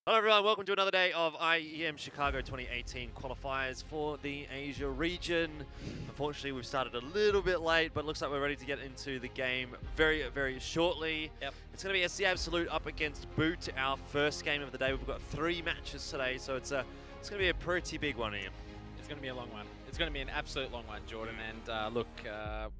Hello everyone, welcome to another day of IEM Chicago 2018 qualifiers for the Asia region. Unfortunately, we've started a little bit late, but it looks like we're ready to get into the game very, very shortly. Yep. It's going to be SC Absolute up against Boot, our first game of the day. We've got 3 matches today, so it's going to be a pretty big one here. It's going to be a long one. It's going to be an absolute long one, Jordan. And look,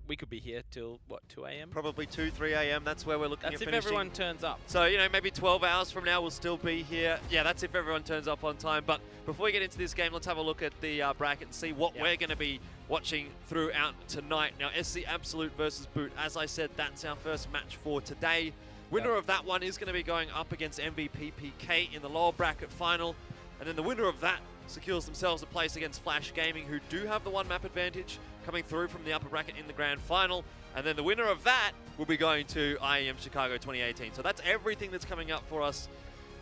we could be here till, what, 2 a.m.? Probably 2, 3 a.m. That's where we're looking at finishing. That's if everyone turns up. So, you know, maybe 12 hours from now we'll still be here. Yeah, that's if everyone turns up on time. But before we get into this game, let's have a look at the bracket and see what we're going to be watching throughout tonight. Now, SC Absolute versus Boot. As I said, that's our first match for today. Winner of that one is going to be going up against MVP PK in the lower bracket final. And then the winner of that secures themselves a place against Flash Gaming, who do have the 1 map advantage coming through from the upper bracket in the grand final. And then the winner of that will be going to IEM Chicago 2018. So that's everything that's coming up for us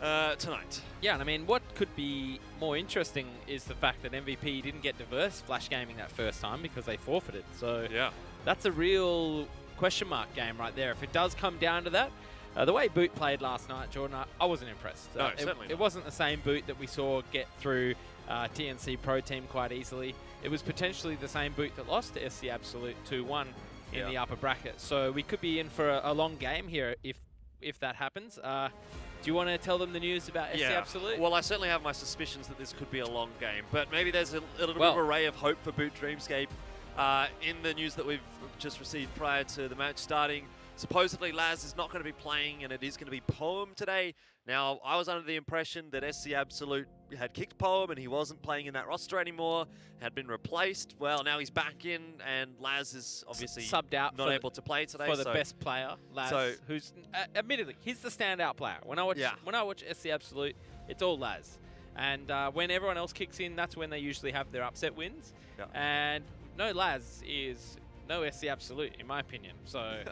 tonight. Yeah, and I mean, what could be more interesting is the fact that MVP didn't get diverse Flash Gaming that first time because they forfeited. So yeah, that's a real question mark game right there. If it does come down to that, the way Boot played last night, Jordan, I wasn't impressed. No, certainly it wasn't the same Boot that we saw get through TNC Pro Team quite easily. It was potentially the same Boot that lost to SC Absolute 2-1 in the upper bracket. So we could be in for a long game here if that happens. Do you want to tell them the news about SC Absolute? Well, I certainly have my suspicions that this could be a long game, but maybe there's a little bit of a ray of hope for Boot Dreamscape. In the news that we've just received prior to the match starting, supposedly Laz is not going to be playing and it is going to be Poem today. Now, I was under the impression that SC Absolute had kicked Poem and he wasn't playing in that roster anymore, had been replaced. Well, now he's back in and Laz is obviously subbed out, not able to play today. For the best player, Laz, who's admittedly, he's the standout player. When I watch SC Absolute, it's all Laz. And when everyone else kicks in, that's when they usually have their upset wins. And no Laz is no SC Absolute, in my opinion. So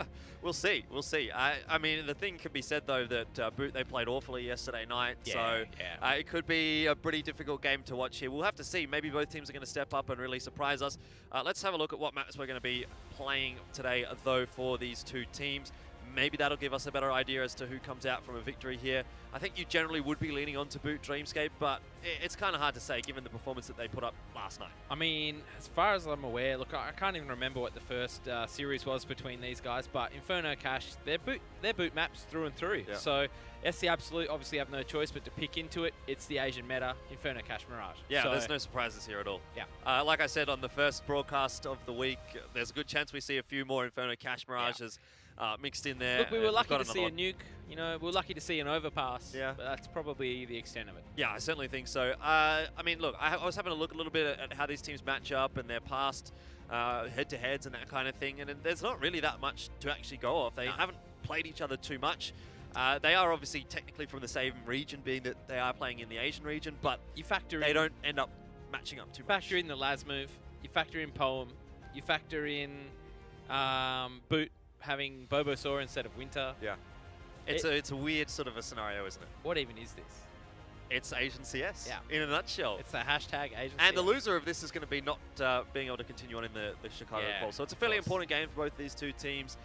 we'll see. We'll see. I mean, the thing can be said, though, that Boot, they played awfully yesterday night. It could be a pretty difficult game to watch here. We'll have to see. Maybe both teams are going to step up and really surprise us. Let's have a look at what maps we're going to be playing today, though, for these 2 teams. Maybe that'll give us a better idea as to who comes out from a victory here. I think you generally would be leaning on to Boot Dreamscape, but it's kind of hard to say given the performance that they put up last night. I mean, as far as I'm aware, look, I can't even remember what the first series was between these guys, but Inferno Cash, they're boot maps through and through. So SC Absolute obviously have no choice but to pick into it. It's the Asian meta, Inferno Cash Mirage. Yeah, so there's no surprises here at all. Yeah. Like I said on the first broadcast of the week, there's a good chance we see a few more Inferno Cash Mirages mixed in there. Look, we were lucky to see a nuke. You know, we were lucky to see an overpass. But that's probably the extent of it. Yeah, I certainly think so. I mean, look, I was having a look a little bit at how these teams match up and their past head-to-heads and that kind of thing, and there's not really that much to actually go off. They haven't played each other too much. They are obviously technically from the same region, being that they are playing in the Asian region, but they don't end up matching up too much. Factor in the Laz move. You factor in Poem. You factor in Boot having Bobosaur instead of Winter. Yeah. It's a weird sort of a scenario, isn't it? What even is this? It's Asian CS, in a nutshell. It's the hashtag Asian And CS. the loser of this is going to be not being able to continue on in the Chicago poll. So it's a fairly important game for both these 2 teams.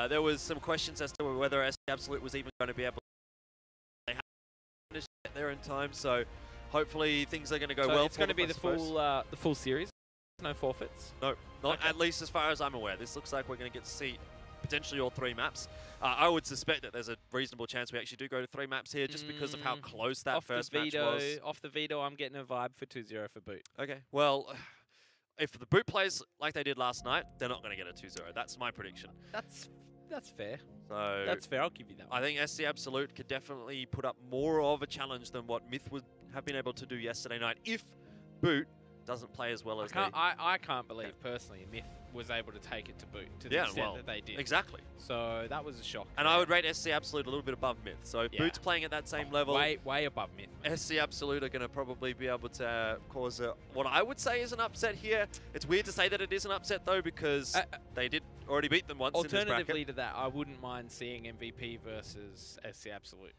There was some questions as to whether SC Absolute was even going to be able to get there in time. So hopefully things are going to go well. It's going to be the full series. No forfeits. No, not at least as far as I'm aware. This looks like we're going to get to see potentially all 3 maps. I would suspect that there's a reasonable chance we actually do go to 3 maps here just because of how close that first match was. Off the veto, I'm getting a vibe for 2-0 for Boot. Okay, well, if the Boot plays like they did last night, they're not going to get a 2-0. That's my prediction. That's fair. So that's fair. I'll give you that one. I think SC Absolute could definitely put up more of a challenge than what Myth would have been able to do yesterday night if Boot doesn't play as well as I can't believe personally Myth was able to take it to Boot to the extent that they did. Exactly. So that was a shock. And I would rate SC Absolute a little bit above Myth. So if Boot's playing at that same level, way above Myth. SC Absolute are going to probably be able to cause what I would say is an upset here. It's weird to say that it is an upset though because they did already beat them once in this bracket. Alternatively to that, I wouldn't mind seeing MVP versus SC Absolute.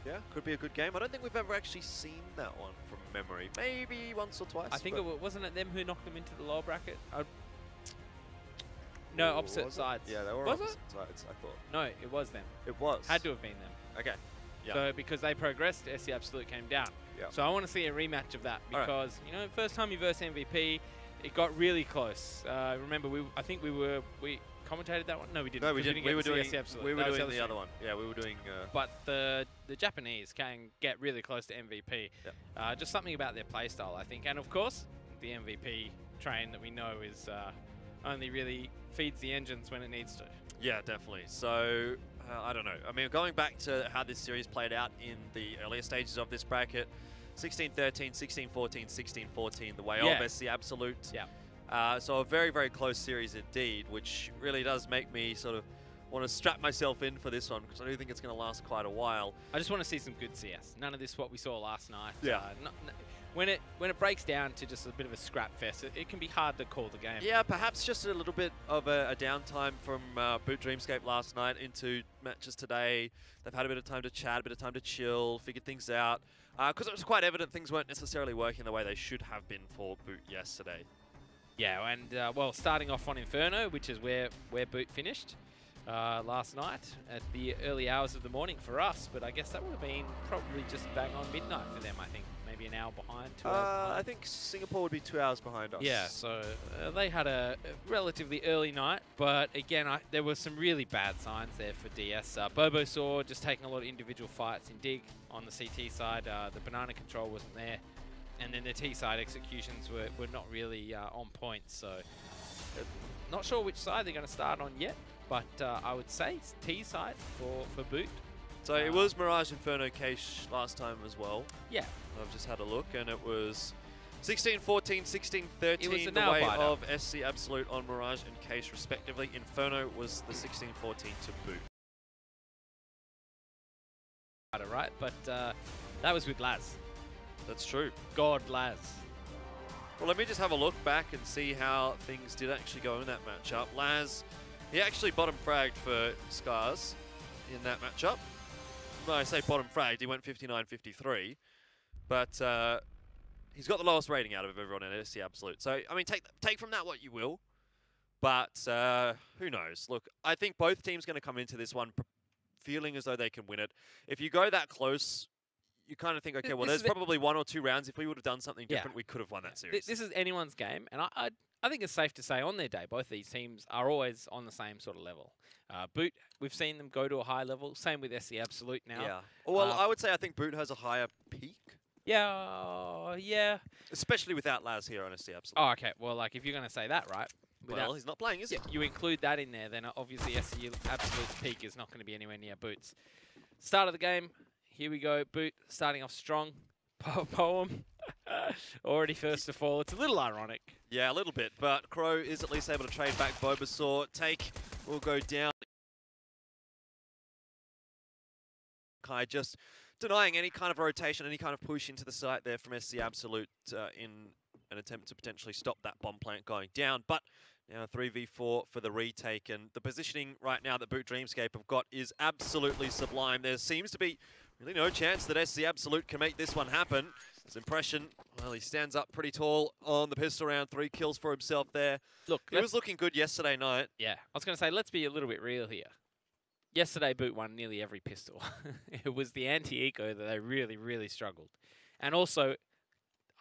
Yeah, could be a good game. I don't think we've ever actually seen that one from memory. Maybe once or twice. I think wasn't it them who knocked them into the lower bracket? No, opposite sides. Yeah, they were opposite sides, I thought. No, it was them. It was? Had to have been them. Okay. Yeah. So because they progressed, SC Absolute came down. Yeah. So I want to see a rematch of that because, you know, first time you versus MVP, it got really close. Remember, I think we commentated that one? No, we didn't. No, we didn't. We were doing the other one. Yeah, we were doing... But the Japanese can get really close to MVP. Yeah. Just something about their playstyle, I think. And of course, the MVP train that we know is only really feeds the engines when it needs to. Yeah, definitely. So, I don't know. I mean, going back to how this series played out in the earlier stages of this bracket, 16-13, 16-14, 16-14, the way of SC Absolute. Yeah. So a very, very close series indeed, which really does make me sort of want to strap myself in for this one because I do think it's going to last quite a while. I just want to see some good CS. None of this what we saw last night. Yeah. When it breaks down to just a bit of a scrap fest, it can be hard to call the game. Yeah, perhaps just a little bit of a downtime from Boot Dreamscape last night into matches today. They've had a bit of time to chat, a bit of time to chill, figure things out. Because it was quite evident things weren't necessarily working the way they should have been for Boot yesterday. Yeah, and well, starting off on Inferno, which is where Boot finished last night at the early hours of the morning for us, but I guess that would have been probably just bang on midnight for them, I think. Maybe an hour behind, 2 hours behind. I think Singapore would be 2 hours behind us. Yeah, so they had a relatively early night, but again, there were some really bad signs there for DS. Bobo saw just taking a lot of individual fights in Dig on the CT side. The banana control wasn't there. And then the T side executions were not really on point, so not sure which side they're going to start on yet, but I would say T side for Boot. So it was Mirage Inferno Cache last time as well. Yeah. I've just had a look, and it was 16-14, 16-13 the way of SC Absolute on Mirage and Cache respectively. Inferno was the 16-14 to Boot. Right, but that was with Laz. That's true. God Laz. Well, let me just have a look back and see how things did actually go in that matchup. Laz, he actually bottom fragged for Scars in that matchup. When I say bottom fragged, he went 59-53. But he's got the lowest rating out of everyone in SC Absolute. So, I mean, take from that what you will. But who knows? Look, I think both teams going to come into this one feeling as though they can win it. If you go that close, you kind of think, okay, well, there's probably 1 or 2 rounds. If we would have done something different, we could have won that series. This is anyone's game, and I think it's safe to say on their day, both these teams are always on the same sort of level. Boot, we've seen them go to a high level. Same with SC Absolute now. Yeah. Well, I would say I think Boot has a higher peak. Yeah, yeah. Especially without Laz here on SC Absolute. Oh, okay. Well, like, if you're going to say that, right? Well, he's not playing, is he? You include that in there, then obviously SC Absolute's peak is not going to be anywhere near Boot's. Start of the game. Here we go. Boot starting off strong. Poem. Already first to fall. It's a little ironic. Yeah, a little bit. But Crow is at least able to trade back Bulbasaur. Take will go down. Kai just denying any kind of rotation, any kind of push into the site there from SC Absolute in an attempt to potentially stop that bomb plant going down. But now 3v4 for the retake. And the positioning right now that Boot Dreamscape have got is absolutely sublime. There seems to be really no chance that SC Absolute can make this one happen. His impression, well, he stands up pretty tall on the pistol round. 3 kills for himself there. Look, he was looking good yesterday night. Yeah, I was going to say, let's be a little bit real here. Yesterday, Boot won nearly every pistol. It was the anti-eco that they really, really struggled. And also,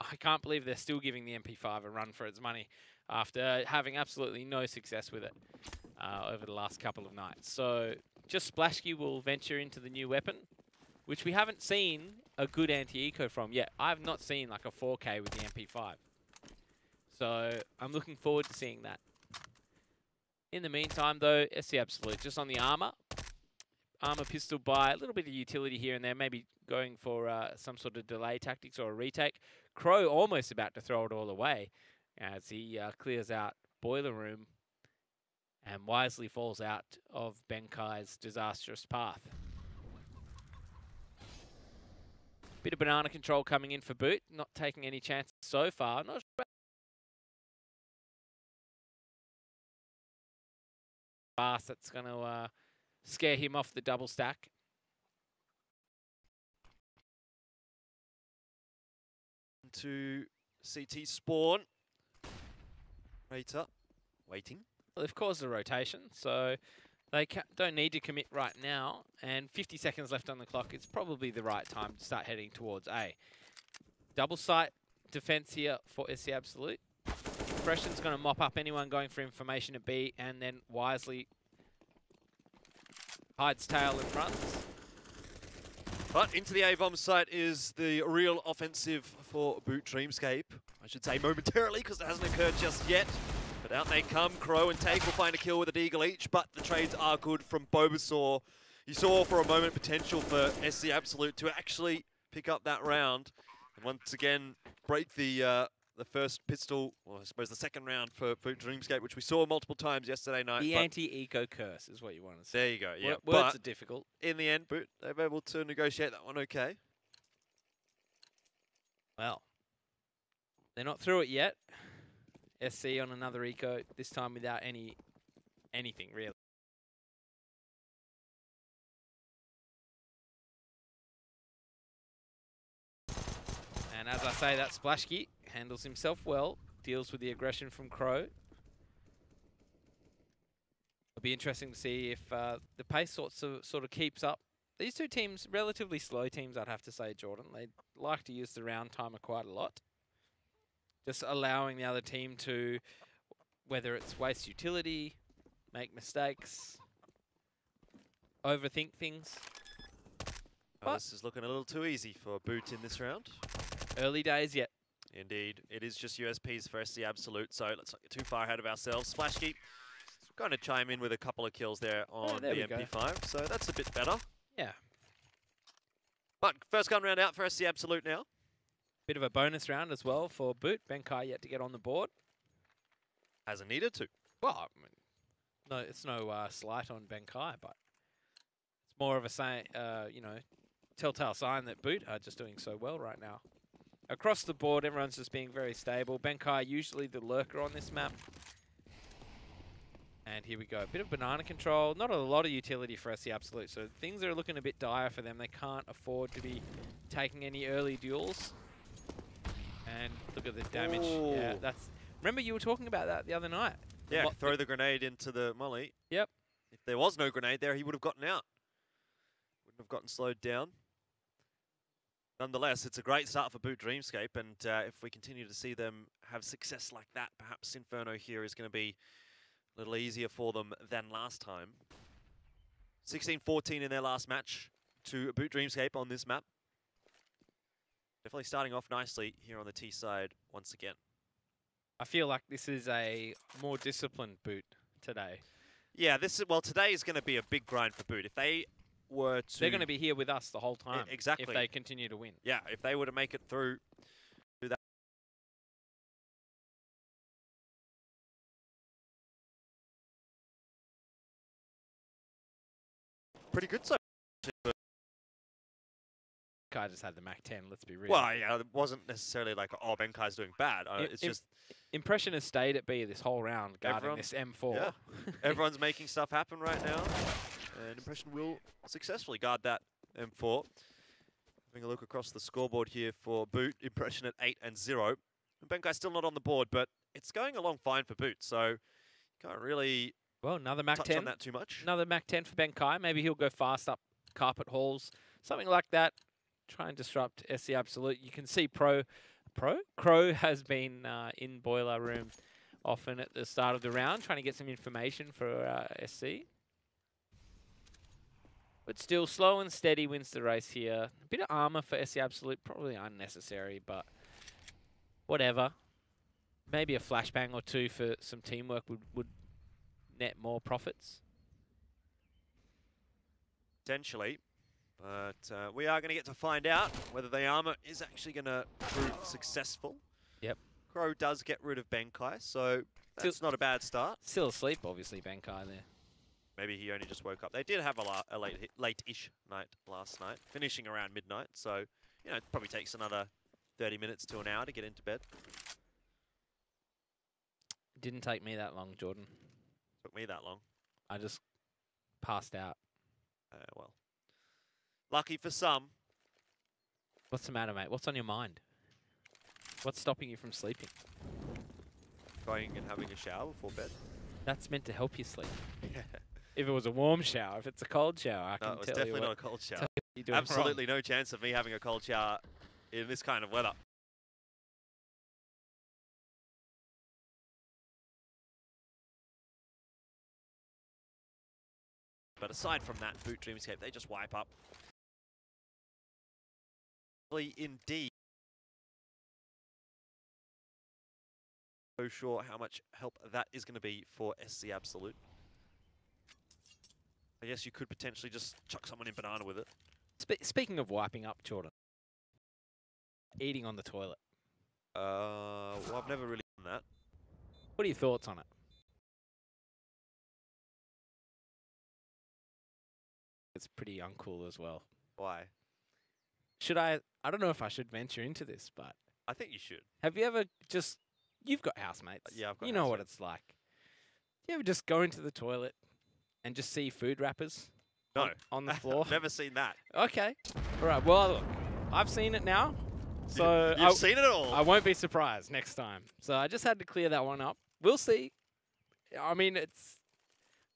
I can't believe they're still giving the MP5 a run for its money after having absolutely no success with it over the last couple of nights. So, just Splashky will venture into the new weapon, which we haven't seen a good anti-eco from yet. I've not seen like a 4K with the MP5. So I'm looking forward to seeing that. In the meantime, though, SC Absolute just on the armor. Armor pistol buy, a little bit of utility here and there, maybe going for some sort of delay tactics or a retake. Crow almost about to throw it all away as he clears out Boiler Room and wisely falls out of Benkai's disastrous path. Bit of banana control coming in for Boot, not taking any chances so far. Not sure fast that's going to scare him off the double stack. To CT spawn. Raider waiting. Well, they've caused a rotation, so They don't need to commit right now, and 50 seconds left on the clock. It's probably the right time to start heading towards A. Double site defense here for SC Absolute. Impression's going to mop up anyone going for information at B, and then wisely hides tail and runs. But into the A-bomb site is the real offensive for Boot Dreamscape. I should say momentarily, because it hasn't occurred just yet. But out they come. Crow and Take will find a kill with a Deagle each, but the trades are good from Bulbasaur. You saw for a moment potential for SC Absolute to actually pick up that round. And once again, break the first pistol, or I suppose the second round for Boot Dreamscape, which we saw multiple times yesterday night. The anti-eco curse is what you want to say. There you go, yeah. Words are difficult. In the end, Boot, they were able to negotiate that one okay. Well, they're not through it yet. SC on another eco, this time without anything really. And as I say, that Splashkey handles himself well, deals with the aggression from Crow. It'll be interesting to see if the pace sort of keeps up. These two teams, relatively slow teams, I'd have to say, Jordan. They like to use the round timer quite a lot. Just allowing the other team to, whether it's waste utility, make mistakes, overthink things. Oh, this is looking a little too easy for Boot in this round. Early days yet. Indeed. It is just USPs for SC Absolute, so let's not get too far ahead of ourselves. Splashkey going to chime in with a couple of kills there on the MP5, so that's a bit better. Yeah. But first gun round out for SC Absolute now. Bit of a bonus round as well for Boot. Benkai yet to get on the board. Hasn't needed to. Well, I mean, no, it's no slight on Benkai, but it's more of a telltale sign that Boot are just doing so well right now. Across the board, everyone's just being very stable. Benkai usually the lurker on this map. And here we go. A bit of banana control. Not a lot of utility for SC Absolute, so things are looking a bit dire for them. They can't afford to be taking any early duels. And look at the damage. Ooh. Yeah, that's. Remember you were talking about that the other night. Yeah, throw the grenade into the molly. Yep. If there was no grenade there, he would have gotten out. Wouldn't have gotten slowed down. Nonetheless, it's a great start for Boot Dreamscape, and if we continue to see them have success like that, perhaps Inferno here is going to be a little easier for them than last time. 16-14 in their last match to Boot Dreamscape on this map. Definitely starting off nicely here on the T side once again. I feel like this is a more disciplined Boot today. Yeah, today is going to be a big grind for Boot. If they were to... They're going to be here with us the whole time. Exactly. If they continue to win. Yeah, if they were to make it through that. Pretty good so. Benkai just had the Mach 10, let's be real. Well, yeah, it wasn't necessarily like, oh, Benkai's doing bad. It's just... Impression has stayed at B this whole round, guarding this M4. Yeah. Everyone's making stuff happen right now. And Impression will successfully guard that M4. Having a look across the scoreboard here for Boot. Impression at 8-0. And Benkai's still not on the board, but it's going along fine for Boot, so can't really another Mach 10 on that too much. Another Mach 10 for Benkai. Maybe he'll go fast up carpet halls, something like that. Try and disrupt SC Absolute. You can see Crow has been in boiler room often at the start of the round, trying to get some information for SC. But still, slow and steady wins the race here. A bit of armor for SC Absolute, probably unnecessary, but whatever. Maybe a flashbang or two for some teamwork would net more profits. Potentially. But we are going to get to find out whether the armor is actually going to prove successful. Yep. Crow does get rid of Benkai, so that's not a bad start. Still asleep, obviously, Benkai there. Maybe he only just woke up. They did have a late-ish night last night, finishing around midnight. So, you know, it probably takes another 30 minutes to an hour to get into bed. It didn't take me that long, Jordan. Took me that long. I just passed out. Well, lucky for some. What's the matter, mate? What's on your mind? What's stopping you from sleeping? Going and having a shower before bed. That's meant to help you sleep. if it was a warm shower. If it's a cold shower, I can No, it was tell definitely you not a cold shower. you're doing Absolutely no chance of me having a cold shower in this kind of weather. But aside from that, Boot Dreamscape, they just wipe up. Indeed. So sure how much help that is going to be for SC Absolute. I guess you could potentially just chuck someone in banana with it. Speaking of wiping up, Jordan, eating on the toilet. Well, I've never really done that. What are your thoughts on it? It's pretty uncool as well. Why? Should I don't know if I should venture into this, but I think you should. have you ever just, you've got housemates. Yeah, I've got You know what housemates. it's like. You ever just go into the toilet and just see food wrappers No. on the floor? I've never seen that. Okay. All right. Well, look, I've seen it now. So You've seen it all. I won't be surprised next time. So I just had to clear that one up. We'll see. I mean, it's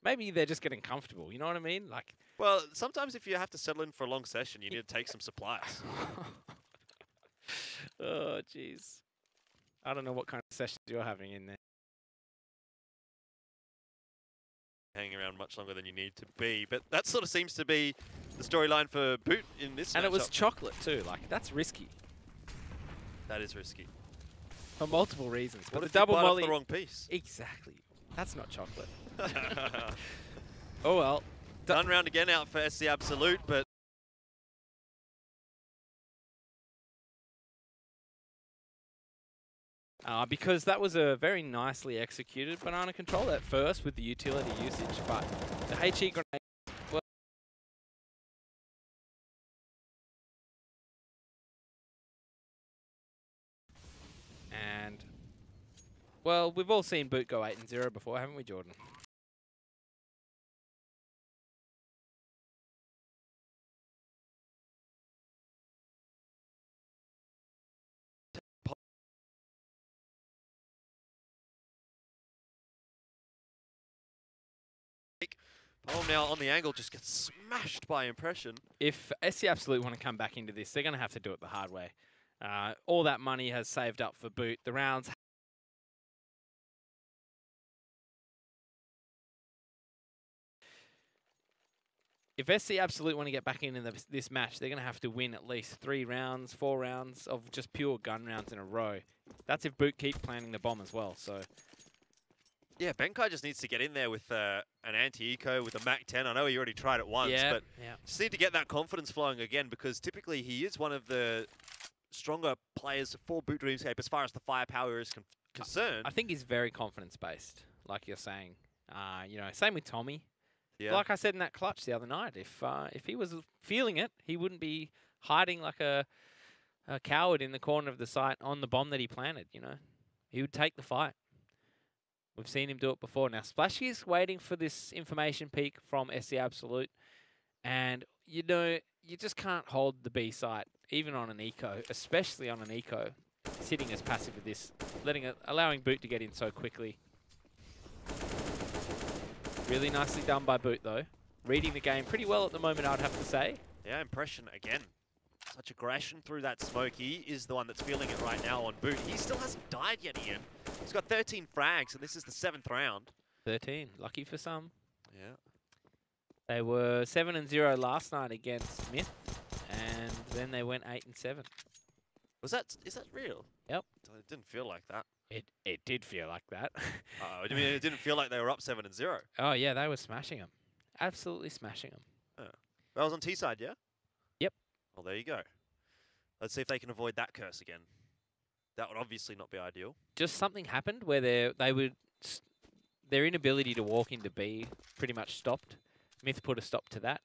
maybe they're just getting comfortable. You know what I mean? Like, Well, sometimes if you have to settle in for a long session, you need to take some supplies. oh, jeez. I don't know what kind of sessions you're having in there. Hanging around much longer than you need to be. But that sort of seems to be the storyline for Boot in this And it was matchup. chocolate too. Like, that's risky That is risky. for multiple reasons. What But if the you double bite off molly. the wrong piece? Exactly. That's not chocolate. Oh well. Done round again out for SC Absolute, but Because that was a very nicely executed banana control at first with the utility usage, but the HE grenade. Well, and well, we've all seen Boot go 8-0 before, haven't we, Jordan? Palm now on the angle just gets smashed by Impression. If SC Absolute want to come back into this, they're going to have to do it the hard way. All that money has saved up for Boot. The rounds. If SC Absolute want to get back into this match, they're going to have to win at least 3 rounds, 4 rounds of just pure gun rounds in a row. That's if Boot keep planning the bomb as well. So. Yeah, Benkai just needs to get in there with an anti-eco, with a Mac-10. I know he already tried it once, but just need to get that confidence flowing again, because typically he is one of the stronger players for Boot Dreamscape as far as the firepower is concerned. I think he's very confidence-based, like you're saying. You know, same with Tommy. Yeah. Like I said in that clutch the other night, if he was feeling it, he wouldn't be hiding like a coward in the corner of the site on the bomb that he planted, you know. He would take the fight. We've seen him do it before. Now, Splashy is waiting for this information peak from SC Absolute. And, you know, you just can't hold the B site, even on an eco, especially on an eco, sitting as passive with this, allowing Boot to get in so quickly. Really nicely done by Boot, though. Reading the game pretty well at the moment, I'd have to say. Yeah, Impression again. Such aggression through that smoke. He is the one that's feeling it right now on Boot. He still hasn't died yet, Ian. He's got 13 frags, and this is the 7th round. 13. Lucky for some. Yeah. They were 7-0 last night against Smith, and then they went 8-7. Is that real? Yep. It didn't feel like that. It did feel like that. I mean, it didn't feel like they were up 7-0. Oh, yeah, they were smashing them. Absolutely smashing them. Oh. That was on T-side, yeah? Yep. Well, there you go. Let's see if they can avoid that curse again. That would obviously not be ideal. Just something happened where their inability to walk into B pretty much stopped. Myth put a stop to that.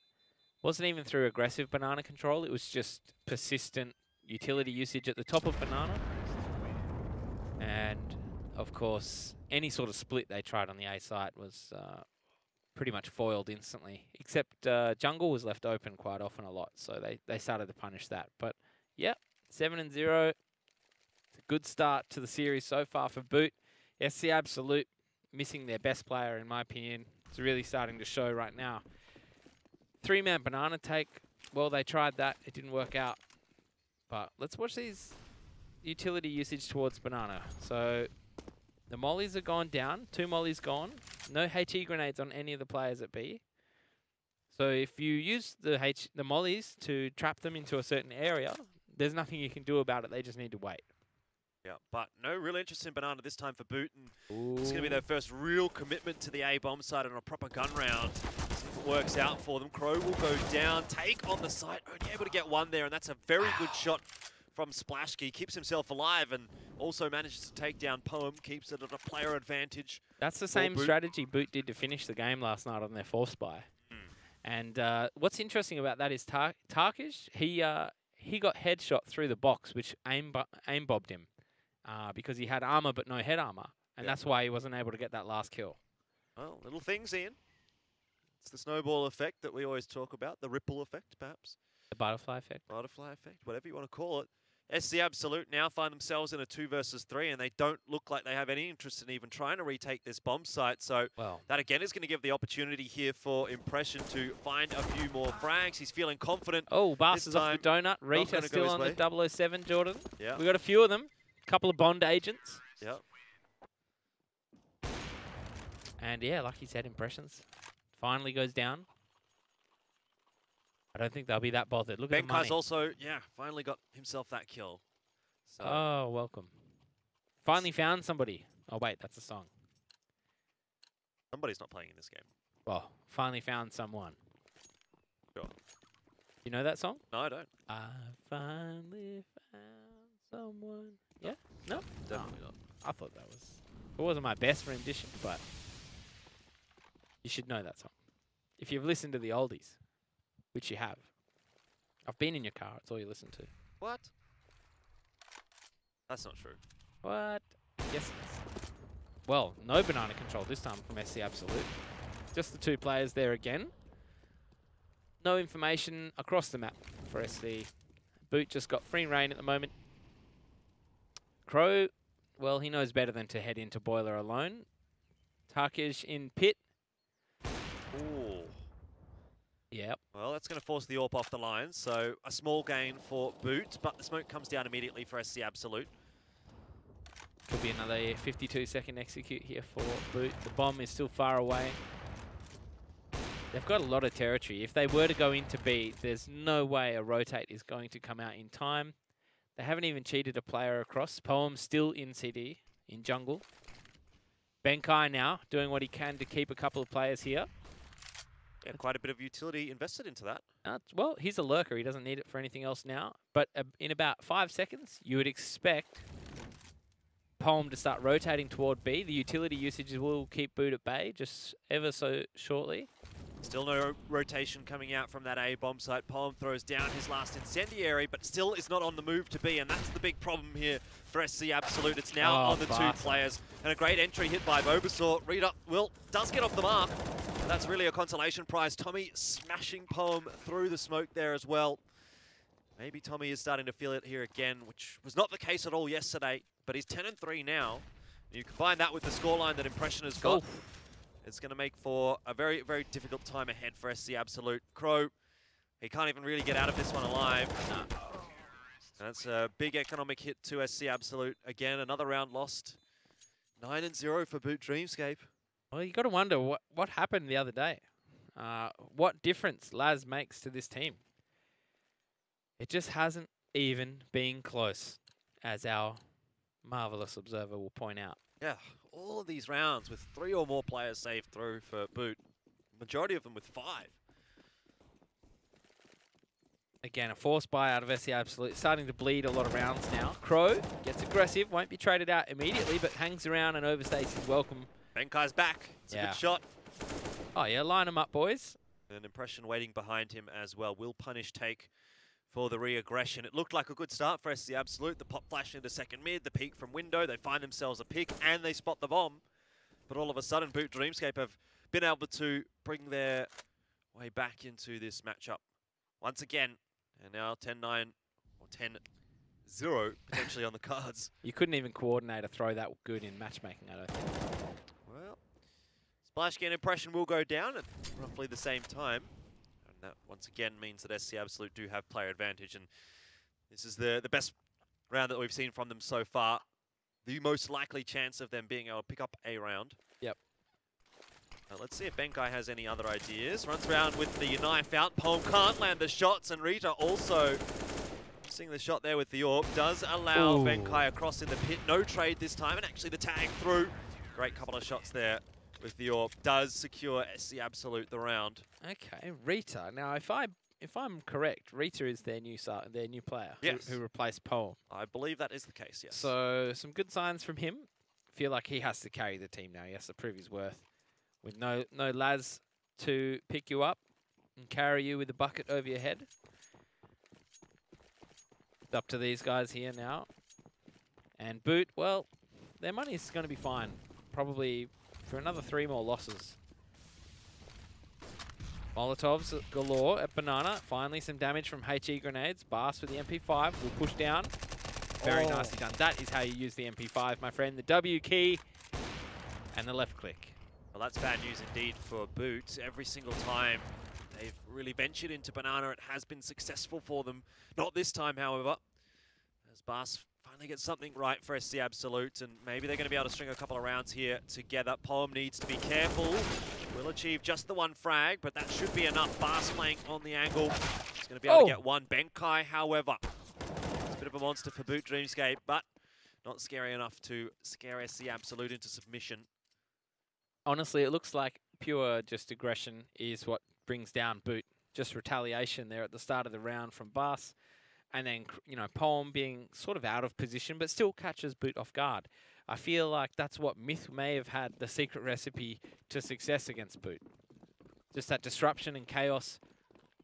Wasn't even through aggressive banana control. It was just persistent utility usage at the top of banana. And, of course, any sort of split they tried on the A site was pretty much foiled instantly. Except jungle was left open quite often a lot, so they started to punish that. But, yeah, 7-0. It's a good start to the series so far for Boot. SC Absolute missing their best player, in my opinion. It's really starting to show right now. 3-man banana take. Well, they tried that. It didn't work out. But let's watch these utility usage towards banana. So the mollies are gone down. 2 mollies gone. No HE grenades on any of the players at B. So if you use the mollies to trap them into a certain area, there's nothing you can do about it. They just need to wait. Yeah, but no real interest in banana this time for Boot. And it's going to be their first real commitment to the A-bomb side on a proper gun round. See if it works out for them. Crow will go down, take on the site, only able to get one there, and that's a very good shot from Splashkey. Keeps himself alive and also manages to take down Poem, keeps it at a player advantage. That's the same strategy Boot did to finish the game last night on their force buy. And what's interesting about that is Tarkish, he got headshot through the box, which aim-bobbed him because he had armor but no head armor. And that's why he wasn't able to get that last kill. Well, little things, Ian. It's the snowball effect that we always talk about, the ripple effect, perhaps. The butterfly effect. Butterfly effect, whatever you want to call it. SC Absolute now find themselves in a 2 versus 3, and they don't look like they have any interest in even trying to retake this bomb site. So that again is going to give the opportunity here for Impression to find a few more frags. He's feeling confident. Oh, Bass is off the donut. Rita still on the 007, Jordan. Yeah. We got a few of them. A couple of Bond agents. Yep. And yeah, like you said, Impressions finally goes down. I don't think they'll be that bothered. Look at the money. Benkai's also, finally got himself that kill. So. Oh, welcome. Finally found somebody. Oh, wait, that's a song. Somebody's not playing in this game. Well, finally found someone. Sure. You know that song? No, I don't. I finally found someone. Yeah? No? Definitely not. I thought that was... It wasn't my best rendition, but you should know that song. If you've listened to the oldies. Which you have. I've been in your car. It's all you listen to. What? That's not true. What? Yes, it is. Well, no banana control this time from SC Absolute. Just the 2 players there again. No information across the map for SC. Boot just got free reign at the moment. Crow, well, he knows better than to head into Boiler alone. Tarkish in pit. Ooh. Yep. Well, that's going to force the AWP off the line, so a small gain for Boot, but the smoke comes down immediately for SC Absolute. Could be another 52-second execute here for Boot. The bomb is still far away. They've got a lot of territory. If they were to go into B, there's no way a rotate is going to come out in time. They haven't even cheated a player across. Poem still in CD, in jungle. Benkai now doing what he can to keep a couple of players here. Yeah, quite a bit of utility invested into that. Well, he's a lurker. He doesn't need it for anything else now. But in about 5 seconds, you would expect Poem to start rotating toward B. The utility usage will keep Boot at bay just ever so shortly. Still no rotation coming out from that A bomb site. Poem throws down his last incendiary, but still is not on the move to B, and that's the big problem here for SC Absolute. It's now on the 2 players. And a great entry hit by Bobasaur. Read up, does get off the mark. And that's really a consolation prize. Tommy smashing Poem through the smoke there as well. Maybe Tommy is starting to feel it here again, which was not the case at all yesterday, but he's 10-3 now. You combine that with the scoreline that Impression has got. It's going to make for a very, very difficult time ahead for SC Absolute. Crow, he can't even really get out of this one alive. That's a big economic hit to SC Absolute. Again, another round lost. 9-0 for Boot Dreamscape. Well, you got to wonder what happened the other day. What difference Laz makes to this team. It just hasn't even been close, as our marvelous observer will point out. Yeah, all of these rounds with 3 or more players saved through for Boot. Majority of them with 5. Again, a force buy out of SC Absolute. Starting to bleed a lot of rounds now. Crow gets aggressive, won't be traded out immediately, but hangs around and overstays his welcome. Benkai's back. It's a good shot. Oh yeah, line them up, boys. An Impression waiting behind him as well. Will punish take for the re-aggression. It looked like a good start for SC Absolute. The pop flash into second mid, the peek from window. They find themselves a pick and they spot the bomb. But all of a sudden, Boot Dreamscape have been able to bring their way back into this matchup once again. And now 10-9 or 10-0 potentially on the cards. You couldn't even coordinate a throw that good in matchmaking, I don't think. Well, Splash Gain Impression will go down at roughly the same time. And that once again means that SC Absolute do have player advantage. And this is the best round that we've seen from them so far. The most likely chance of them being able to pick up a round. Yep. Let's see if Benkai has any other ideas. Runs around with the knife out. Poem can't land the shots, and Rita also seeing the shot there with the AWP. Does allow Benkai across in the pit. No trade this time, and actually the tag through. Great couple of shots there with the AWP. Does secure SC Absolute the round. Okay, Rita. Now, if I'm correct, Rita is their new player who replaced Poem. I believe that is the case, yes. So some good signs from him. Feel like he has to carry the team now. He has to prove his worth. With no Laz to pick you up and carry you with a bucket over your head. It's up to these guys here now. And Boot, well, their money's going to be fine. Probably for another 3 more losses. Molotovs galore at Banana. Finally some damage from HE grenades. Bast with the MP5 will push down. Very nicely done. That is how you use the MP5, my friend. The W key and the left click. Well, that's bad news indeed for Boot. Every single time they've really ventured into Banana, it has been successful for them. Not this time, however, as Bast finally gets something right for SC Absolute, and maybe they're going to be able to string a couple of rounds here together. Poem needs to be careful. Will achieve just the 1 frag, but that should be enough. Bast playing on the angle. He's going to be able to get 1. Benkai, however, it's a bit of a monster for Boot Dreamscape, but not scary enough to scare SC Absolute into submission. Honestly, it looks like pure just aggression is what brings down Boot. Just retaliation there at the start of the round from Bast. And then, you know, Poem being sort of out of position, but still catches Boot off guard. I feel like that's what Myth may have had the secret recipe to success against Boot. Just that disruption and chaos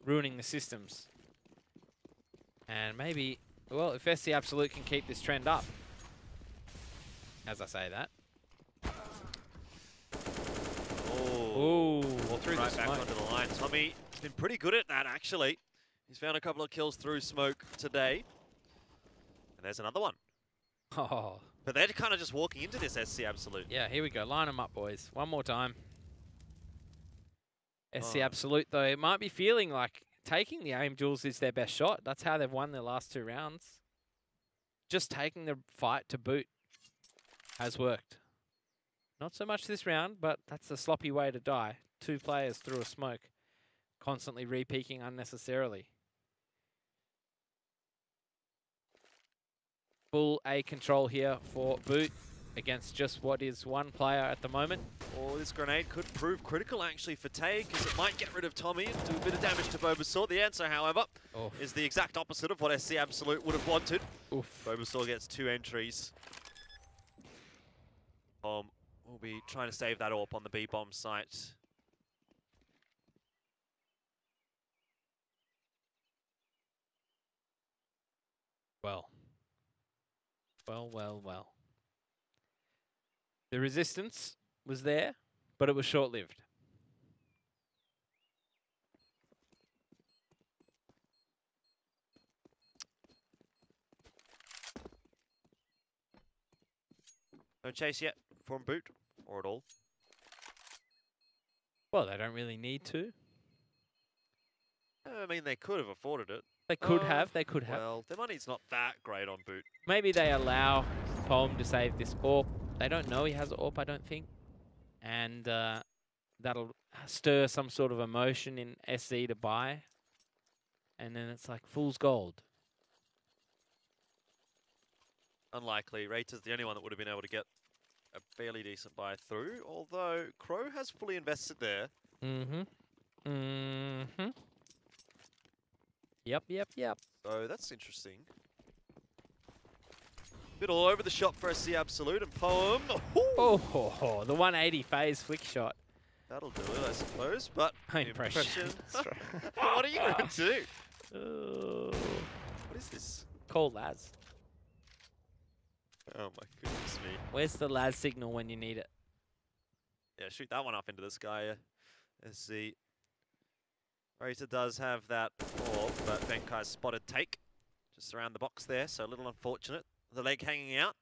ruining the systems. And maybe, well, if SC Absolute can keep this trend up, as I say that. Through right back onto the line. Tommy has been pretty good at that, actually. He's found a couple of kills through smoke today. And there's another one. Oh. But they're kind of just walking into this SC Absolute. Yeah, here we go. Line them up, boys. One more time. SC Absolute, though, it might be feeling like taking the aim duels is their best shot. That's how they've won their last 2 rounds. Just taking the fight to Boot has worked. Not so much this round, but that's a sloppy way to die. 2 players through a smoke, constantly re-peeking unnecessarily. Full A control here for Boot against just what is 1 player at the moment. Oh, this grenade could prove critical actually for Tay, because it might get rid of Tommy and do a bit of damage to Bobasaur. The answer, however, is the exact opposite of what SC Absolute would have wanted. Bobasaur gets 2 entries. We'll be trying to save that AWP on the B-bomb site. Well. The resistance was there, but it was short-lived. No chase yet from Boot, or at all. Well, they don't really need to. I mean, they could have afforded it. They could have. Well, their money's not that great on Boot. Maybe they allow Poem to save this AWP. They don't know he has an AWP, I don't think. And that'll stir some sort of emotion in SC to buy. And then it's like fool's gold. Unlikely. Rater's the only one that would have been able to get a fairly decent buy through, although Crow has fully invested there. Yep. So that's interesting. Bit all over the shop for SC Absolute, and Poem. Oh, the 180 phase flick shot. That'll do it, I suppose, but impression. What are you going to do? What is this? Call Laz. Oh my goodness me. Where's the Laz signal when you need it? Yeah, shoot that one up into the sky. Let's see. Racer does have that AWP, but Benkai's spotted Take just around the box there, so a little unfortunate. The leg hanging out.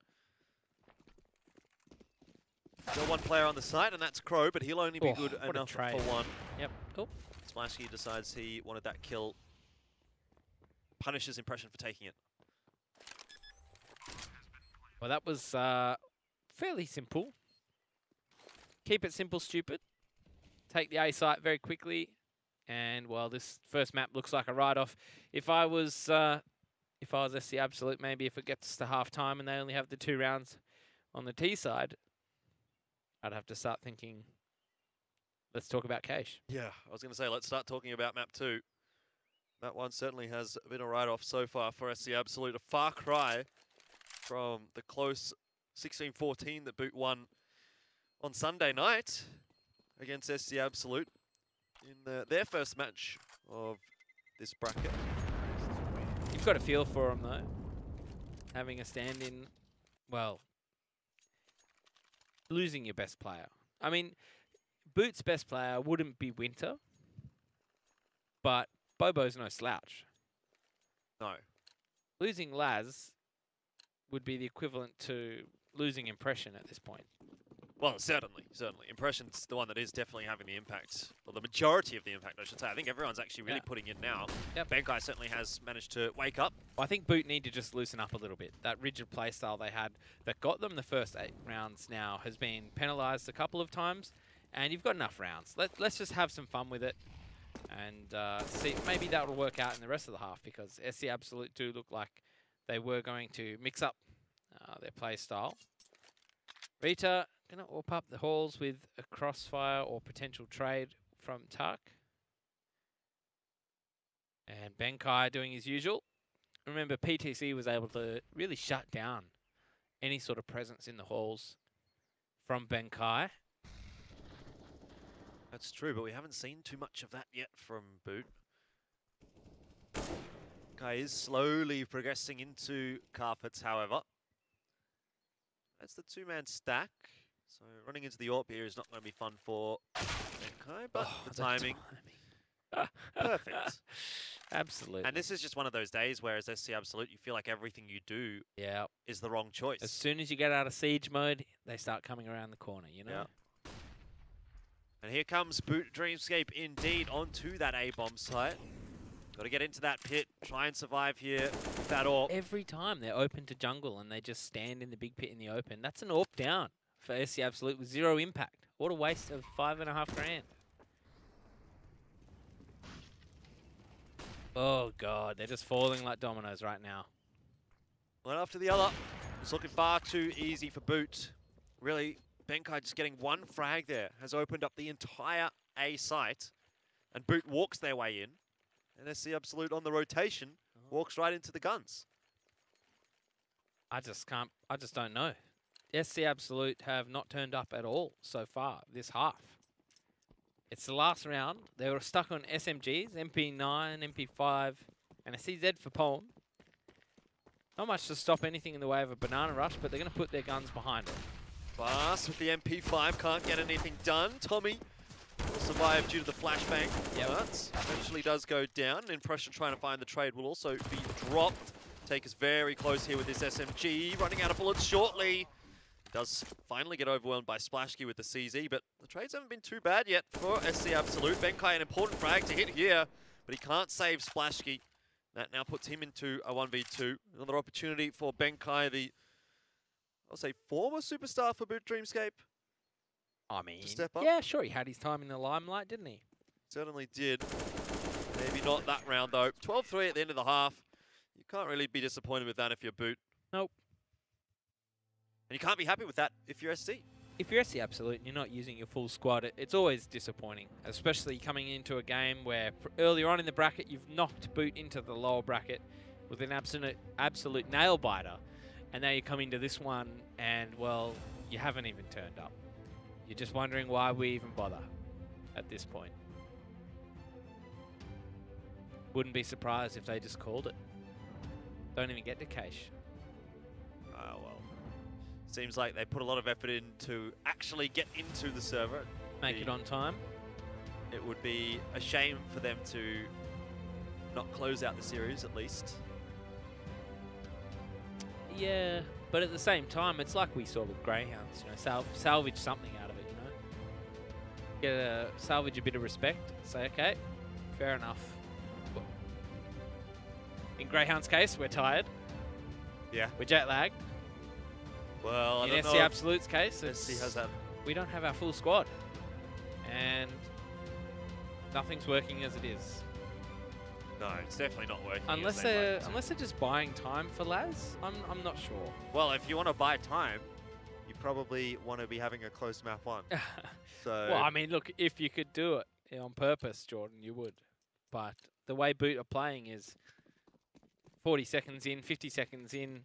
Got one player on the site, and that's Crow, but he'll only be good enough for one. Yep. Oh. Splashy decides he wanted that kill. Punishes Impression for taking it. Well, that was fairly simple. Keep it simple, stupid. Take the A site very quickly. And, well, this first map looks like a write-off. If I was SC Absolute, maybe if it gets to half-time and they only have the 2 rounds on the T side, I'd have to start thinking, let's talk about Cache. Yeah, I was going to say, let's start talking about map 2. That one certainly has been a write-off so far for SC Absolute. A far cry from the close 16-14 that Boot won on Sunday night against SC Absolute in their first match of this bracket. You've got a feel for them, though. Having a stand-in, well, losing your best player. I mean, Boot's best player wouldn't be Winter, but Bobo's no slouch. No. Losing Laz would be the equivalent to losing Impression at this point. Well, certainly. Impression's the one that is definitely having the impact, or the majority of the impact, I should say. I think everyone's actually really putting in now. Yep. Benkai certainly has managed to wake up. Well, I think Boot need to just loosen up a little bit. That rigid playstyle they had that got them the first 8 rounds now has been penalised a couple of times, and you've got enough rounds. Let's just have some fun with it, and see, maybe that will work out in the rest of the half, because SC Absolute do look like they were going to mix up their playstyle. Rita going to op up the halls with a crossfire or potential trade from Tuck. And Benkai doing his usual. Remember, PTC was able to really shut down any sort of presence in the halls from Benkai. That's true, but we haven't seen too much of that yet from Boot. Guy is slowly progressing into carpets, however. That's the 2-man stack. So running into the AWP here is not going to be fun for Benkai, but the timing. Perfect. Absolutely. And this is just one of those days where as SC Absolute, you feel like everything you do is the wrong choice. As soon as you get out of siege mode, they start coming around the corner, you know? Yeah. And here comes Boot Dreamscape indeed onto that A-bomb site. Got to get into that pit, try and survive here with that AWP. Every time they're open to jungle and they just stand in the big pit in the open, that's an AWP down for SC Absolute with 0 impact. What a waste of 5.5 grand. Oh God, they're just falling like dominoes right now. One after the other. It's looking far too easy for Boot. Really, Benkai just getting one frag there has opened up the entire A site, and Boot walks their way in. And SC Absolute on the rotation walks right into the guns. I just don't know. SC Absolute have not turned up at all so far this half. It's the last round. They were stuck on SMGs, MP9, MP5, and a CZ for Pone. Not much to stop anything in the way of a banana rush, but they're going to put their guns behind it. Fast with the MP5, can't get anything done. Tommy will survive due to the flashbang. But eventually does go down. Impression trying to find the trade will also be dropped. Take us very close here with this SMG. Running out of bullets shortly. Does finally get overwhelmed by Splashkey with the CZ, but the trades haven't been too bad yet for SC Absolute. Benkai an important frag to hit here, but he can't save Splashkey. That now puts him into a 1v2. Another opportunity for Benkai, the, I'll say, former superstar for Boot Dreamscape. I mean, step up. Yeah, sure, he had his time in the limelight, didn't he? Certainly did. Maybe not that round, though. 12-3 at the end of the half. You can't really be disappointed with that if you're Boot. Nope. And you can't be happy with that if you're SC. If you're SC Absolute and you're not using your full squad, it's always disappointing, especially coming into a game where earlier on in the bracket you've knocked Boot into the lower bracket with an absolute nail biter, and now you come into this one and, well, you haven't even turned up. You're just wondering why we even bother at this point. Wouldn't be surprised if they just called it. Don't even get to Cache. Oh, well. Seems like they put a lot of effort in to actually get into the server. Make it on time. It would be a shame for them to not close out the series, at least. Yeah, But at the same time, it's like we saw with Greyhounds. You know, salvage something out of it. You know, salvage a bit of respect. Say, okay, fair enough. But in Greyhounds' case, we're tired. Yeah. We're jet lagged. Well, in SC Absolute's case, SC has that. We don't have our full squad, and nothing's working as it is. No, it's definitely not working. Unless they're just buying time for Laz. I'm not sure. Well, if you want to buy time, you probably want to be having a close map one. So. Well, I mean, look, if you could do it on purpose, Jordan, you would. But the way Boot are playing is 40 seconds in, 50 seconds in,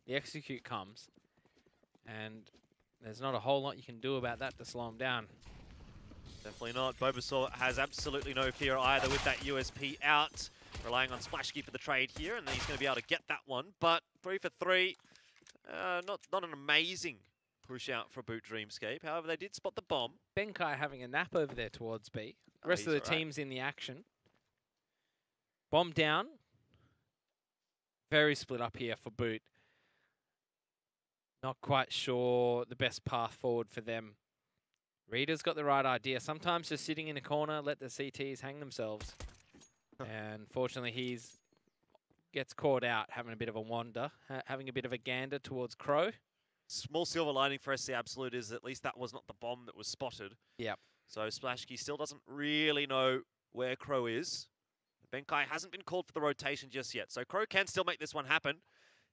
the execute comes, and there's not a whole lot you can do about that to slow them down. Definitely not. Bulbasaur has absolutely no fear either with that USP out. Relying on Splashkey for the trade here, and then he's going to be able to get that one. But 3 for 3, not an amazing push out for Boot Dreamscape. However, they did spot the bomb. Benkai having a nap over there towards B. The rest of the team's in the action. Bomb down. Very split up here for Boot. Not quite sure the best path forward for them. Reader's got the right idea. Sometimes just sitting in a corner, let the CTs hang themselves. And fortunately, gets caught out, having a bit of a wander, having a bit of a gander towards Crow. Small silver lining for SC Absolute is at least that was not the bomb that was spotted. Yep. So Splashkey still doesn't really know where Crow is. Benkai hasn't been called for the rotation just yet. So Crow can still make this one happen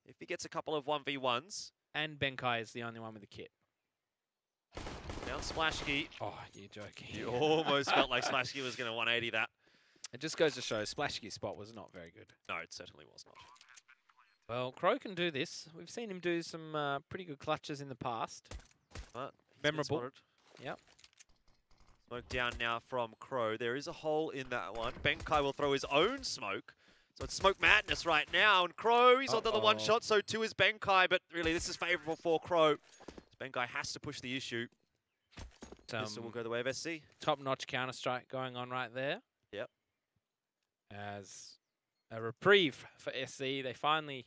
if he gets a couple of 1v1s. And Benkai is the only one with a kit. Down Splashkey. Oh, you're joking. You almost felt like Splashkey was going to 180 that. It just goes to show Splashkey's spot was not very good. No, it certainly was not. Well, Crow can do this. We've seen him do some pretty good clutches in the past. But memorable. Yep. Smoke down now from Crow. There is a hole in that one. Benkai will throw his own smoke. So it's smoke madness right now. And Crow, he's onto the one shot. So too is Benkai. But really, this is favorable for Crow. Benkai has to push the issue. This will go the way of SC. Top-notch Counter-Strike going on right there. Yep. As a reprieve for SC, they finally...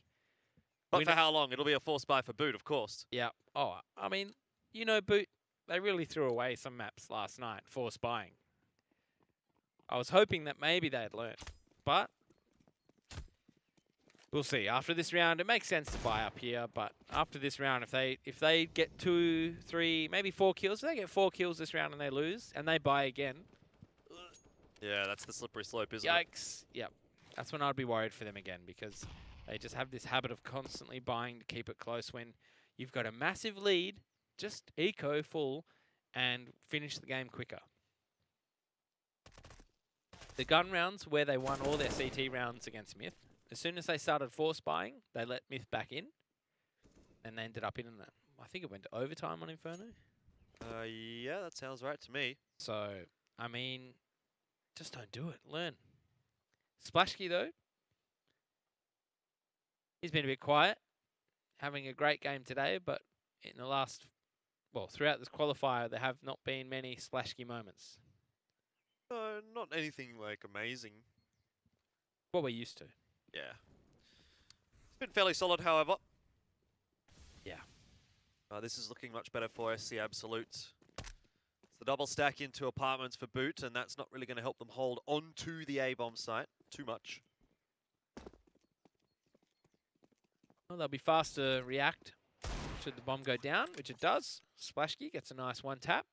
But for how long? It'll be a forced buy for Boot, of course. Yeah. Oh, I mean, you know, Boot, they really threw away some maps last night, forced buying. I was hoping that maybe they'd learned, but we'll see. After this round, it makes sense to buy up here, but after this round, if they get 2, 3, maybe 4 kills, if they get 4 kills this round and they lose, and they buy again... Yeah, that's the slippery slope, isn't it? Yikes. Yep. That's when I'd be worried for them again, because they just have this habit of constantly buying to keep it close when you've got a massive lead, just eco full, and finish the game quicker. The gun rounds where they won all their CT rounds against Myth, as soon as they started force buying, they let Myth back in, and they ended up in that. I think it went to overtime on Inferno. Yeah, that sounds right to me. So, I mean, just don't do it. Learn. Splashkey, though, he's been a bit quiet, having a great game today, but in the last, well, throughout this qualifier, there have not been many Splashkey moments. Not anything, like, amazing. What we're used to. Yeah. It's been fairly solid, however. Yeah. This is looking much better for SC Absolute. It's the double stack into apartments for Boot, and that's not really going to help them hold onto the A-bomb site too much. Well, they'll be fast to react should the bomb go down, which it does. Splashkey gets a nice one tap.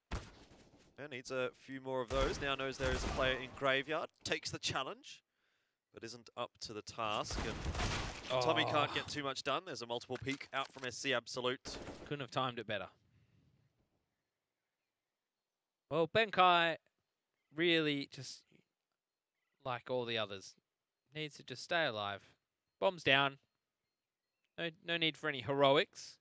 And needs a few more of those. Now knows there is a player in Graveyard. Takes the challenge, but isn't up to the task. And Tommy can't get too much done. There's a multiple peek out from SC Absolute. Couldn't have timed it better. Well, Benkai really just, like all the others, needs to just stay alive. Bomb's down. No need for any heroics.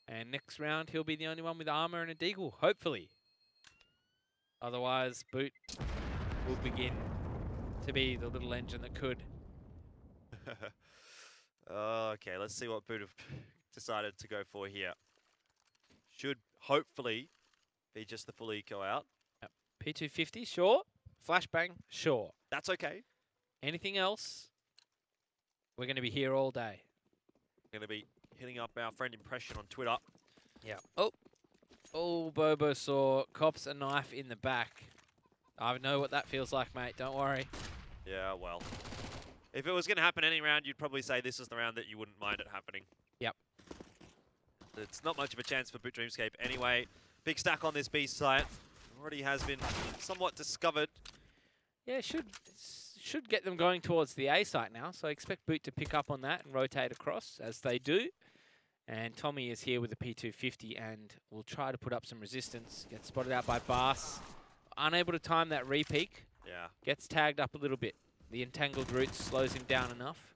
And next round, he'll be the only one with armor and a deagle, hopefully. Otherwise, Boot will begin to be the little engine that could. Okay, let's see what Boot have decided to go for here. Should hopefully be just the full eco out. Yep. P250, sure. Flashbang, sure. That's okay. Anything else, We're going to be here all day. Going to be hitting up our friend Impression on Twitter. Yeah. Oh, Bobo saw cops a knife in the back. I know what that feels like, mate. Don't worry. Yeah, well. If it was going to happen any round, you'd probably say this is the round that you wouldn't mind it happening. Yep. It's not much of a chance for Boot Dreamscape anyway. Big stack on this B site. Already has been somewhat discovered. Yeah, should get them going towards the A site now. So I expect Boot to pick up on that and rotate across, as they do. And Tommy is here with the P250 and will try to put up some resistance. Gets spotted out by Bass. Unable to time that re-peak. Yeah. Gets tagged up a little bit. The entangled roots slows him down enough.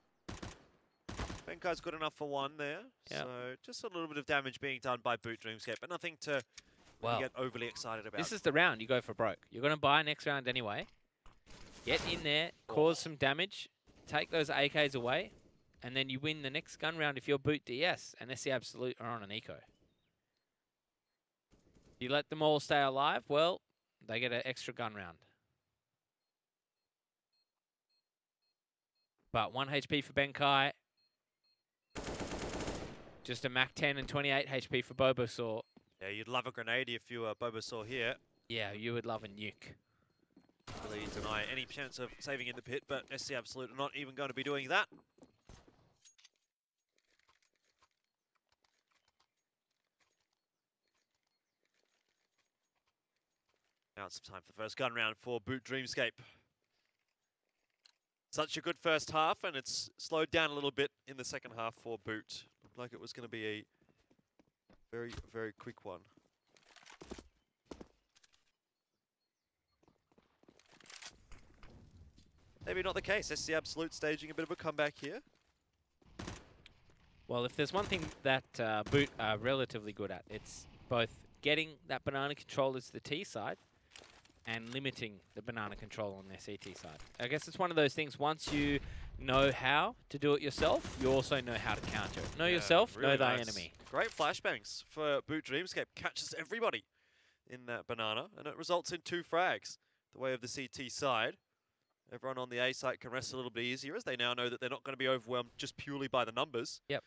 Benkai's good enough for one there. Yep. So just a little bit of damage being done by Boot Dreamscape, but nothing to really get overly excited about. This is the round you go for broke. You're going to buy next round anyway. Get in there, cause some damage, take those AKs away, and then you win the next gun round if you're Boot DS and SC Absolute are on an eco. You let them all stay alive, well, they get an extra gun round. But 1 HP for Benkai. Just a Mac 10 and 28 HP for Bobosaur. Yeah, you'd love a grenade if you were Bobosaur here. Yeah, you would love a nuke. Really deny any chance of saving in the pit, but SC Absolute are not even going to be doing that. Now it's time for the first gun round for Boot Dreamscape. Such a good first half, and it's slowed down a little bit in the second half for Boot. Looked like it was going to be a very, very quick one. Maybe not the case. SC Absolute staging a bit of a comeback here. Well, if there's one thing that Boot are relatively good at, it's both getting that banana controller to the T side and limiting the banana control on their CT side. I guess it's one of those things, once you know how to do it yourself, you also know how to counter it. Know yourself, really know thy enemy. Great flashbangs for Boot Dreamscape. Catches everybody in that banana, and it results in 2 frags. The way of the CT side. Everyone on the A site can rest a little bit easier, as they now know that they're not going to be overwhelmed just purely by the numbers. Yep.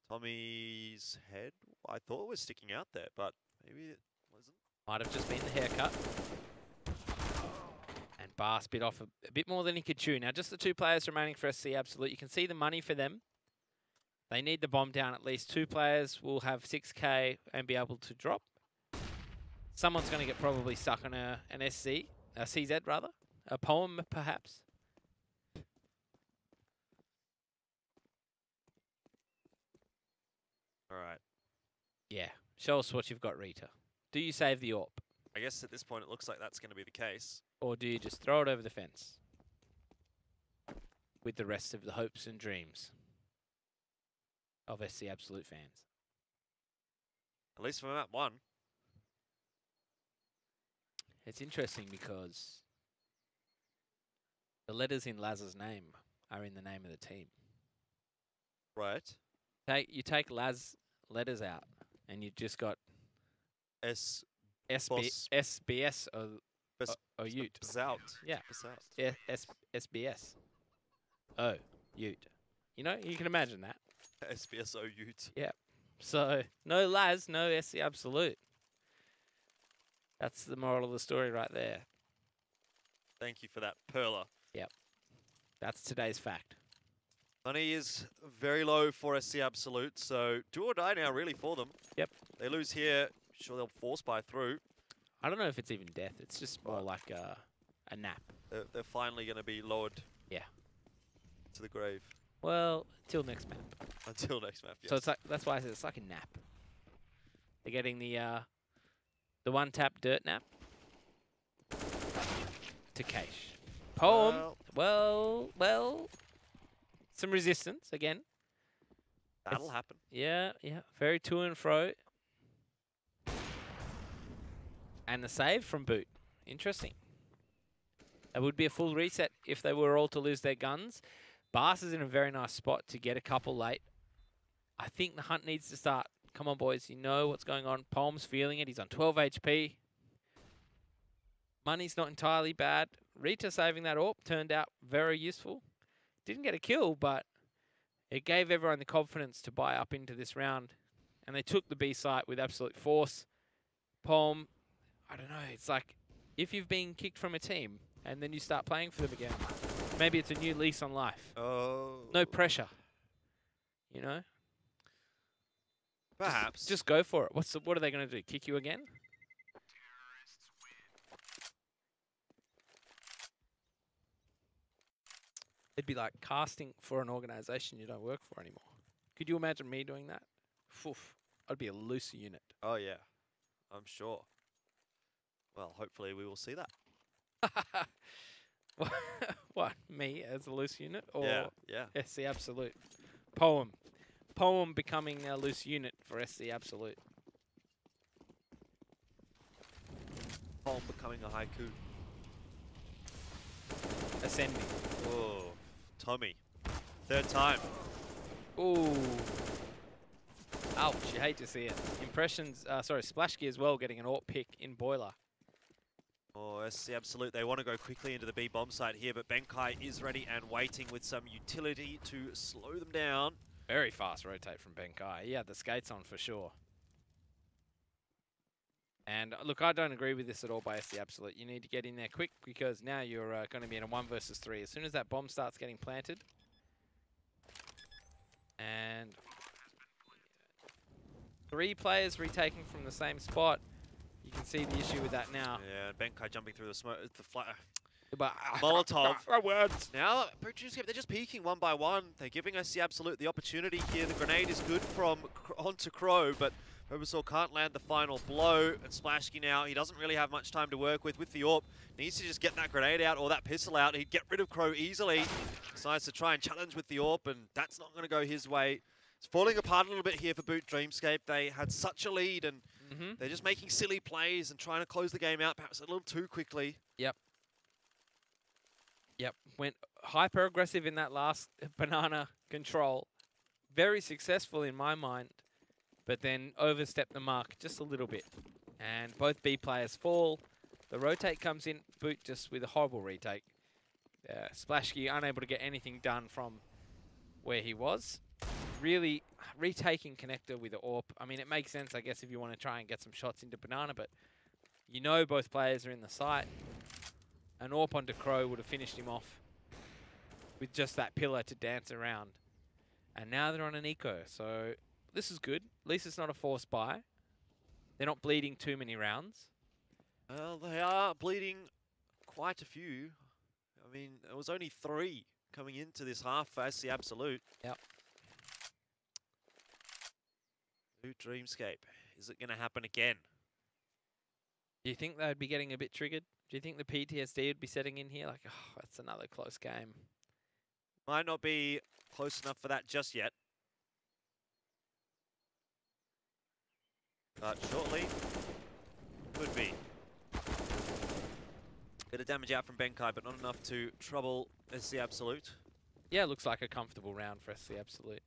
Tommy's head, I thought was sticking out there, but maybe it wasn't. Might have just been the haircut. And Bass bit off a bit more than he could chew. Now, just the 2 players remaining for SC Absolute. You can see the money for them. They need the bomb down. At least 2 players will have 6K and be able to drop. Someone's going to get probably stuck on a CZ rather. A poem, perhaps. All right. Yeah. Show us what you've got, Rita. Do you save the AWP? I guess at this point it looks like that's going to be the case. Or do you just throw it over the fence with the rest of the hopes and dreams of SC Absolute fans? At least for map 1. It's interesting because the letters in Laz's name are in the name of the team. Right. You take Laz letters out, and you just got SBS or Ute. Out. Yeah. SBS. Oh, Ute. You know, you can imagine that. SBSO Ute. Yeah. So, no Laz, no SC Absolute. That's the moral of the story right there. Thank you for that, Perla. Yep. That's today's fact. Money is very low for SC Absolute, so do or die now really for them. Yep. They lose here, sure they'll force buy through. I don't know if it's even death. It's just more like a nap. They're finally going to be lowered. Yeah. To the grave. Well, till next map. Until next map, yes. So it's like, that's why I said it's like a nap. They're getting the one-tap dirt nap to Cache. Poem. Well. Some resistance again. That'll happen. Yeah. Very to and fro. And the save from Boot. Interesting. It would be a full reset if they were all to lose their guns. Bass is in a very nice spot to get a couple late. I think the hunt needs to start. Come on, boys. You know what's going on. Poem's feeling it. He's on 12 HP. Money's not entirely bad. Rita saving that AWP turned out very useful. Didn't get a kill, but it gave everyone the confidence to buy up into this round. And they took the B site with absolute force. Palm, I don't know, it's like if you've been kicked from a team and then you start playing for them again, maybe it's a new lease on life. Oh. No pressure, you know? Perhaps. Just go for it. What are they going to do? Kick you again? It'd be like casting for an organization you don't work for anymore. Could you imagine me doing that? Oof, I'd be a loose unit. Oh, yeah. I'm sure. Well, hopefully we will see that. What? Me as a loose unit? Or yeah. SC Absolute? Poem. Poem becoming a loose unit for SC Absolute. Poem becoming a haiku. Ascending. Oh, Tommy. Third time. Ooh. Ouch, you hate to see it. Impressions, Splashkey as well getting an AWP pick in Boiler. Oh, SC Absolute, they want to go quickly into the B bomb site here, but Benkai is ready and waiting with some utility to slow them down. Very fast rotate from Benkai. He had the skates on for sure. And look, I don't agree with this at all by SC Absolute. You need to get in there quick because now you're going to be in a 1 versus 3. As soon as that bomb starts getting planted. And 3 players retaking from the same spot. You can see the issue with that now. Yeah, and Benkai jumping through the smoke, But Molotov. Words. Now, they're just peeking one by one. They're giving us the absolute the opportunity here. The grenade is good from onto Crow, but Robosaur can't land the final blow. And Splashkey now, he doesn't really have much time to work with the AWP. Needs to just get that grenade out or that pistol out. He'd get rid of Crow easily. Decides to try and challenge with the AWP, and that's not going to go his way. It's falling apart a little bit here for Boot Dreamscape. They had such a lead, and they're just making silly plays and trying to close the game out perhaps a little too quickly. Yep. Went hyper aggressive in that last banana control. Very successful in my mind, but then overstepped the mark just a little bit. And both B players fall. The rotate comes in, Boot just with a horrible retake. Splashkey unable to get anything done from where he was. Really retaking connector with the AWP. I mean, it makes sense, I guess, if you want to try and get some shots into banana, but you know both players are in the site. An AWP onto Crow would have finished him off with just that pillar to dance around. And now they're on an eco, so this is good. At least it's not a forced buy. They're not bleeding too many rounds. Well, they are bleeding quite a few. I mean, it was only 3 coming into this half for SC Absolute. Yep. Boot Dreamscape. Is it going to happen again? Do you think they'd be getting a bit triggered? Do you think the PTSD would be setting in here? Like, oh, that's another close game. Might not be close enough for that just yet. But shortly, could be. Bit of damage out from Benkai, but not enough to trouble SC Absolute. Yeah, looks like a comfortable round for SC Absolute.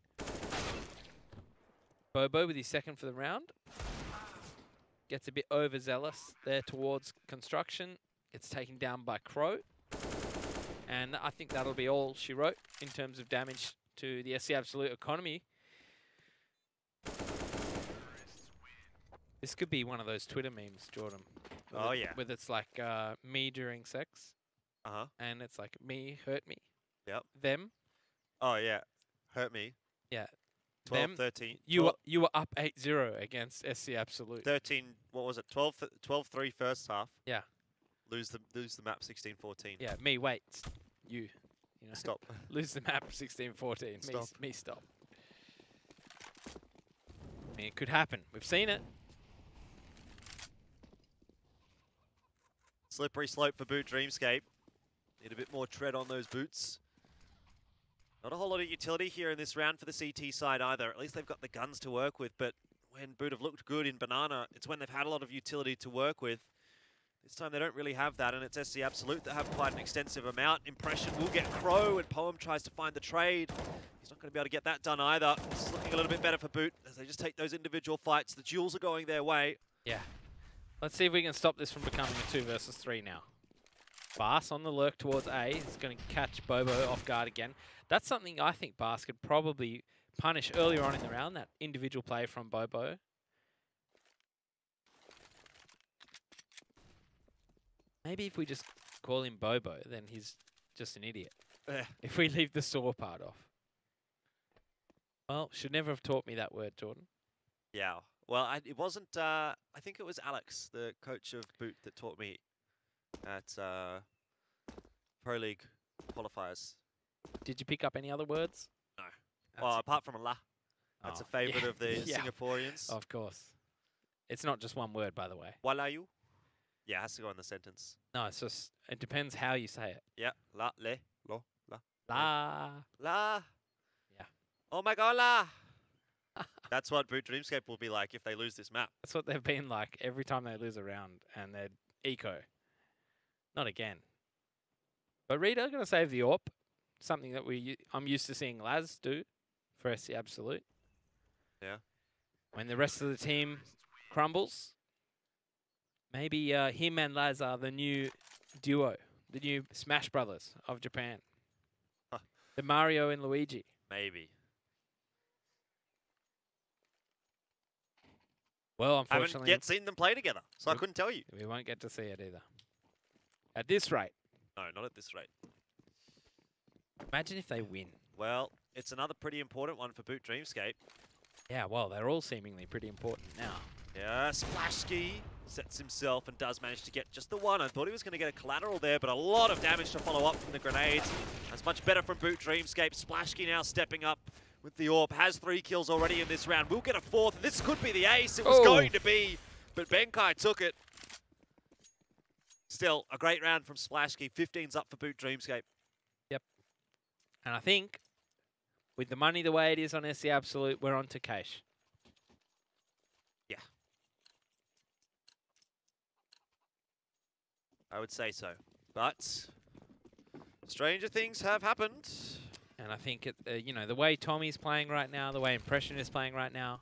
Bobo with his second for the round. Gets a bit overzealous there towards construction. It's taken down by Crow. And I think that'll be all she wrote in terms of damage to the SC Absolute economy. This could be one of those Twitter memes, Jordan. Oh, yeah. Where it's like me during sex. Uh-huh. And it's like me, hurt me. Yep. Them. Oh, yeah. Hurt me. Yeah. 12, them. 13. You were up 8-0 against SC Absolute. 13, what was it? 12-3 first half. Yeah. Lose the map 16-14. Yeah, me, wait. You know. Stop. Lose the map 16-14. Stop. Me stop. I mean, it could happen. We've seen it. Slippery slope for Boot Dreamscape. Need a bit more tread on those boots. Not a whole lot of utility here in this round for the CT side either. At least they've got the guns to work with, but when Boot have looked good in Banana, it's when they've had a lot of utility to work with. This time they don't really have that, and it's SC Absolute that have quite an extensive amount. Impression will get Crow, and Poem tries to find the trade. He's not going to be able to get that done either. It's looking a little bit better for Boot as they just take those individual fights. The duels are going their way. Yeah. Let's see if we can stop this from becoming a 2 versus 3 now. Bass on the lurk towards A. He's going to catch Bobo off guard again. That's something I think Bas could probably punish earlier on in the round, that individual play from Bobo. Maybe if we just call him Bobo, then he's just an idiot. If we leave the saw part off. Well, should never have taught me that word, Jordan. Yeah. Well, it wasn't, I think it was Alex, the coach of Boot, that taught me at Pro League qualifiers. Did you pick up any other words? No. Well, apart from Allah. That's a favorite of the yeah. Singaporeans. Of course. It's not just one word, by the way. Walayu? Yeah, it has to go in the sentence. No, it's just, it depends how you say it. Yeah. La, le, lo, la. La. La. Yeah. Oh my god, la. That's what Boot Dreamscape will be like if they lose this map. That's what they've been like every time they lose a round, and they're eco. Not again. But Rita going to save the AWP. Something that I'm used to seeing Laz do for SC Absolute. Yeah. When the rest of the team crumbles, maybe him and Laz are the new duo, the new Smash Brothers of Japan. Huh. The Mario and Luigi. Maybe. Well, I unfortunately, haven't yet seen them play together, so I couldn't tell you. We won't get to see it either. At this rate. No, not at this rate. Imagine if they win. Well, it's another pretty important one for Boot Dreamscape. Yeah, well, they're all seemingly pretty important now. Yeah, Splashski sets himself and does manage to get just the one. I thought he was going to get a collateral there, but a lot of damage to follow up from the grenades. That's much better from Boot Dreamscape. Splashski now stepping up with the AWP. Has 3 kills already in this round. We'll get a 4th. This could be the ace. It was going to be, but Benkai took it. Still, a great round from Splashski. 15's up for Boot Dreamscape. Yep. And I think with the money the way it is on SC Absolute, we're on to Cache. Yeah. I would say so. But stranger things have happened. And I think, you know, the way Tommy's playing right now, the way Impression is playing right now,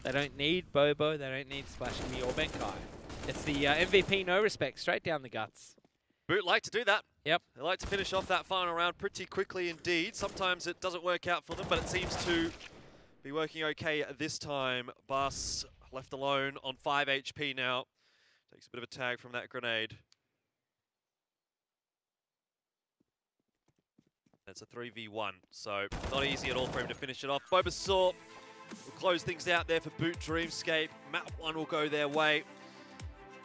they don't need Bobo, they don't need Splashski or Benkai. It's the MVP no respect, straight down the guts. Boot like to do that. Yep. They like to finish off that final round pretty quickly indeed. Sometimes it doesn't work out for them, but it seems to be working okay this time. Bas left alone on 5 HP now. Takes a bit of a tag from that grenade. It's a 3v1, so not easy at all for him to finish it off. Bobasaur will close things out there for Boot Dreamscape. Map 1 will go their way.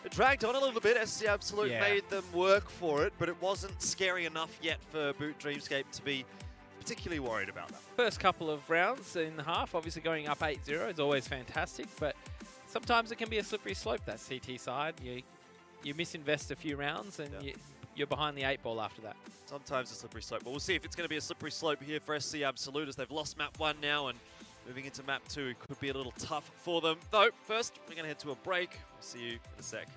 It dragged on a little bit. SC Absolute made them work for it, but it wasn't scary enough yet for Boot Dreamscape to be particularly worried about that. First couple of rounds in the half, obviously going up 8-0 is always fantastic, but sometimes it can be a slippery slope, that CT side. You misinvest a few rounds and you're behind the 8 ball after that. Sometimes a slippery slope, but we'll see if it's going to be a slippery slope here for SC Absolute, as they've lost map 1 now and moving into map 2 could be a little tough for them. Though, first, we're going to head to a break. We'll see you in a sec.